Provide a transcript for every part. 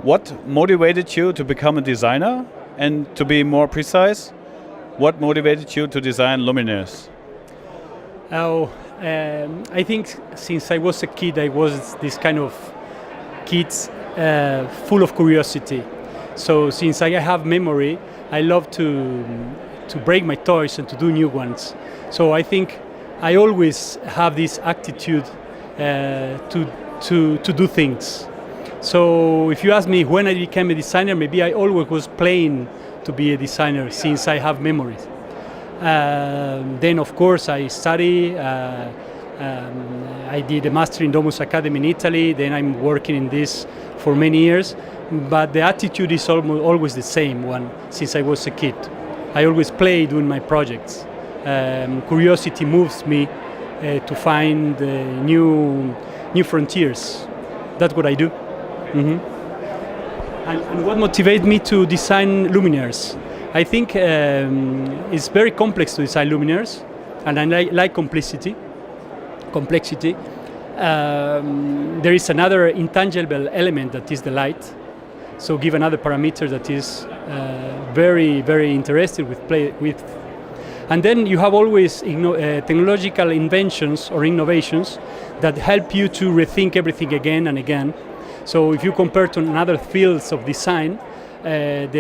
what motivated you to become a designer? And to be more precise, what motivated you to design Luminaires? I think since I was a kid, I was this kind of kid full of curiosity. So since I have memory, I love to break my toys and to do new ones. So I think I always have this attitude to do things. So if you ask me when I became a designer, maybe I always was playing to be a designer since I have memories. Then of course I study, I did a master in Domus Academy in Italy, then I'm working in this for many years, but the attitude is always the same one since I was a kid. I always play doing my projects. Curiosity moves me to find new frontiers. That's what I do. Mm-hmm. And what motivated me to design Luminaires? I think it's very complex to design Luminaires, and I like complexity. There is another intangible element that is the light. So give another parameter that is very, very interested with. And then you have always technological inventions or innovations that help you to rethink everything again and again. So if you compare to other fields of design, the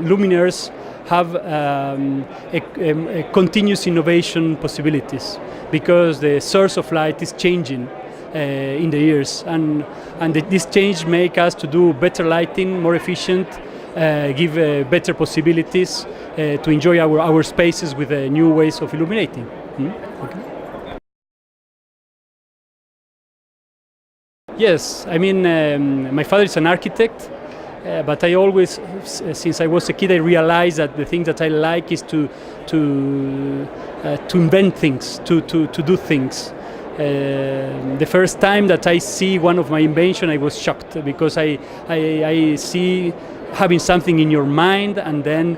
Luminaires have a continuous innovation possibilities because the source of light is changing in the years, and this change make us to do better lighting, more efficient, give better possibilities to enjoy our spaces with new ways of illuminating. Okay. Yes, I mean, my father is an architect, but I always, since I was a kid, I realized that the thing that I like is to invent things, to do things. The first time that I see one of my inventions, I was shocked because I see having something in your mind and then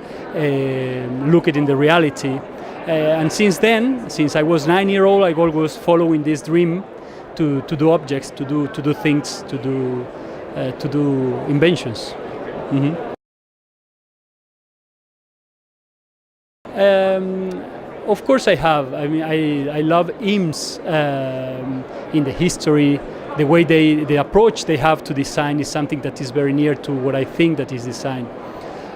look it in the reality. And since then, since I was 9-year-old, I always following this dream to do objects, to do things, to do inventions. Mm-hmm. Of course I have. I mean, I love hymns in the history. The way the approach they have to design is something that is very near to what I think that is design.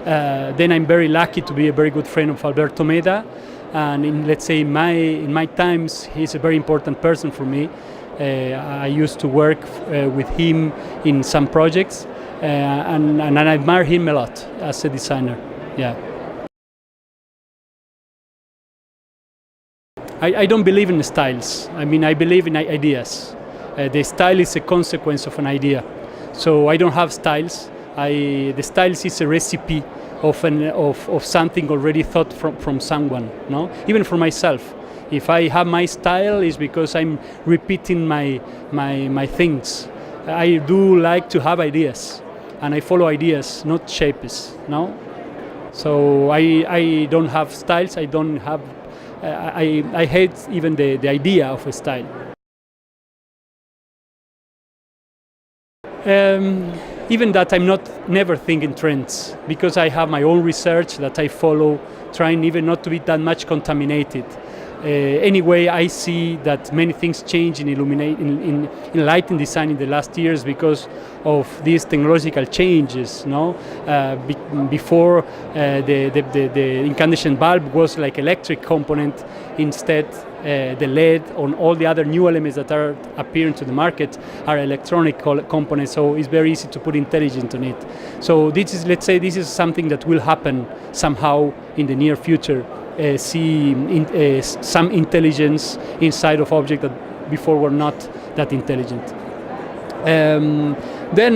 Then I'm very lucky to be a very good friend of Alberto Meda, and in my times he's a very important person for me. I used to work with him in some projects, and I admire him a lot as a designer. Yeah. I don't believe in styles. I mean, I believe in ideas. The style is a consequence of an idea. So I don't have styles. The styles is a recipe of something already thought from someone. No, even for myself. If I have my style, it's because I'm repeating my things. I do like to have ideas, and I follow ideas, not shapes. No, so I don't have styles. I don't have. I hate even the idea of a style. Even that I'm never thinking trends, because I have my own research that I follow, trying even not to be that much contaminated. Anyway, I see that many things change in lighting design in the last years because of these technological changes. No, before the incandescent bulb was like electric component. Instead, the LED on all the other new elements that are appearing to the market are electronic components. So it's very easy to put intelligence on it. So this is, let's say, this is something that will happen somehow in the near future. See some intelligence inside of objects that before were not that intelligent. Then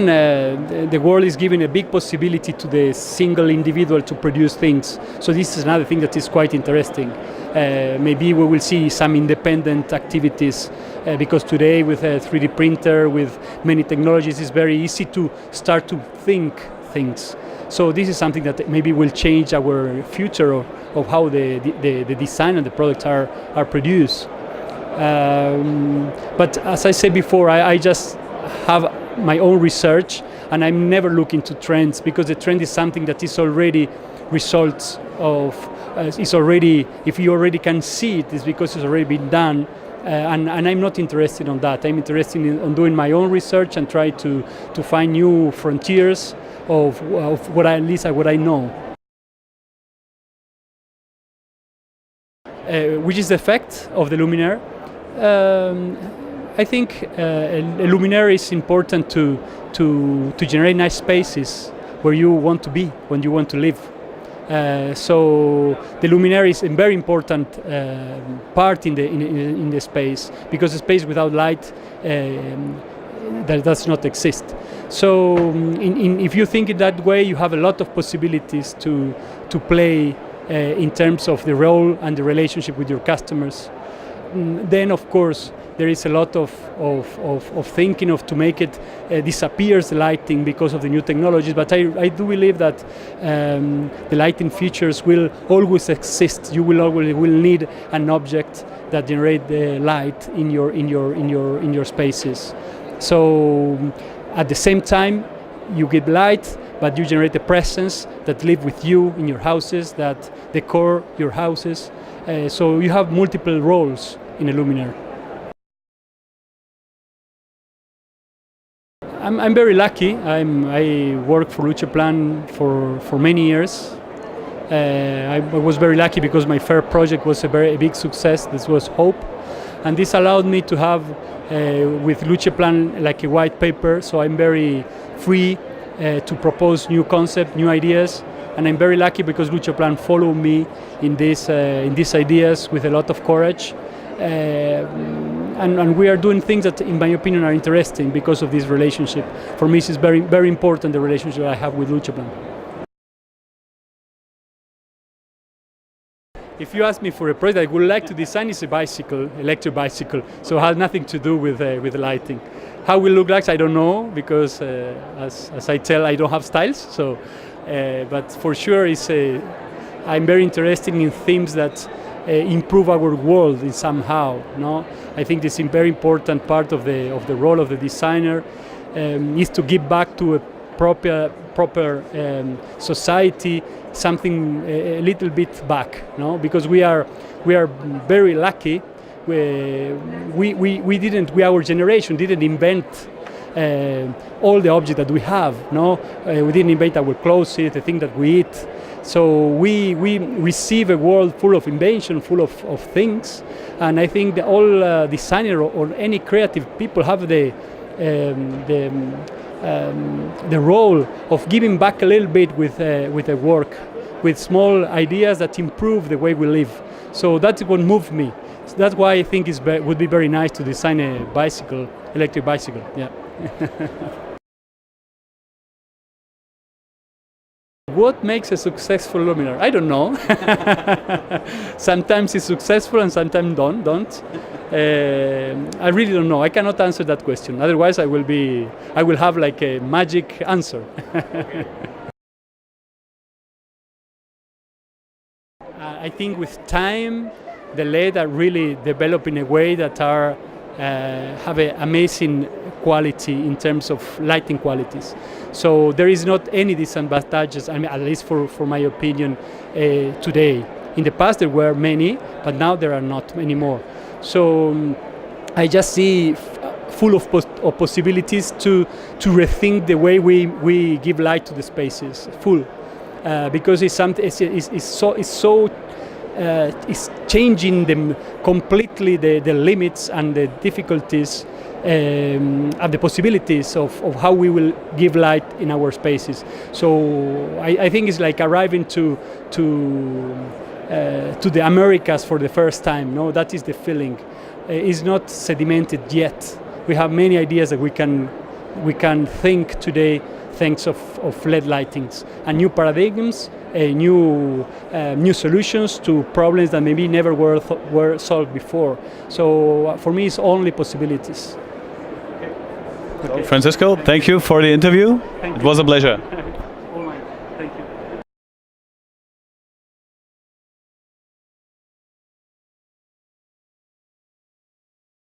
the world is giving a big possibility to the single individual to produce things. So this is another thing that is quite interesting. Maybe we will see some independent activities because today with a 3D printer, with many technologies, it's very easy to start to think things. So this is something that maybe will change our future of how the design and the products are produced. But as I said before, I just have my own research, and I'm never looking to trends, because the trend is something that is already results of, is already, if you already can see it, it's because it's already been done. And I'm not interested in that. I'm interested in doing my own research and try to find new frontiers of what at least what I know. Which is the effect of the Luminaire? I think a Luminaire is important to generate nice spaces where you want to be, when you want to live. So the Luminaire is a very important part in the space, because a space without light that does not exist. So if you think it that way, you have a lot of possibilities to play in terms of the role and the relationship with your customers. Then of course there is a lot of thinking of to make it disappears the lighting because of the new technologies, but I do believe that the lighting features will always exist. You will always need an object that generate the light in your spaces. So at the same time you give light, but you generate a presence that live with you in your houses, that decor your houses. So you have multiple roles in a Luminaire. I'm very lucky. I worked for Luceplan for many years. I was very lucky because my first project was a very big success. This was Hope, and this allowed me to have with Luceplan like a white paper. So I'm very free to propose new concepts, new ideas, and I'm very lucky because Luceplan followed me in these ideas with a lot of courage. And we are doing things that, in my opinion, are interesting because of this relationship. For me, it's very, very important, the relationship I have with Luceplan. If you ask me for a project I would like to design, is a bicycle, electric bicycle, so it has nothing to do with lighting. How it will look like, I don't know, because as I tell, I don't have styles. So, but for sure, I'm very interested in themes that improve our world in somehow. No, I think this is a very important part of the role of the designer, is to give back to a proper society something a little bit back. No, because we are very lucky. Our generation didn't invent all the objects that we have. No, we didn't invent our clothes, the thing that we eat. So we receive a world full of invention, full of things, and I think that all designer or any creative people have the role of giving back a little bit with the work, with small ideas that improve the way we live. So that's what moved me. So that's why I think it would be very nice to design a bicycle, electric bicycle. Yeah. What makes a successful Luminaire? I don't know. Sometimes it's successful and sometimes don't. I really don't know. I cannot answer that question. Otherwise, I will have like a magic answer. I think with time, the LED are really developing in a way that have an amazing quality in terms of lighting qualities. So there is not any disadvantages, I mean, at least for my opinion, today. In the past there were many, but now there are not anymore. So I just see full of possibilities to rethink the way we give light to the spaces, full. Because it's changing completely the limits and the difficulties and the possibilities of how we will give light in our spaces. So I think it's like arriving to the Americas for the first time. No, that is the feeling. It's not sedimented yet. We have many ideas that we can think today, thanks of LED lightings and new paradigms, new solutions to problems that maybe never were solved before. So for me, it's only possibilities. Okay. Francisco, thank you for the interview. It was a pleasure.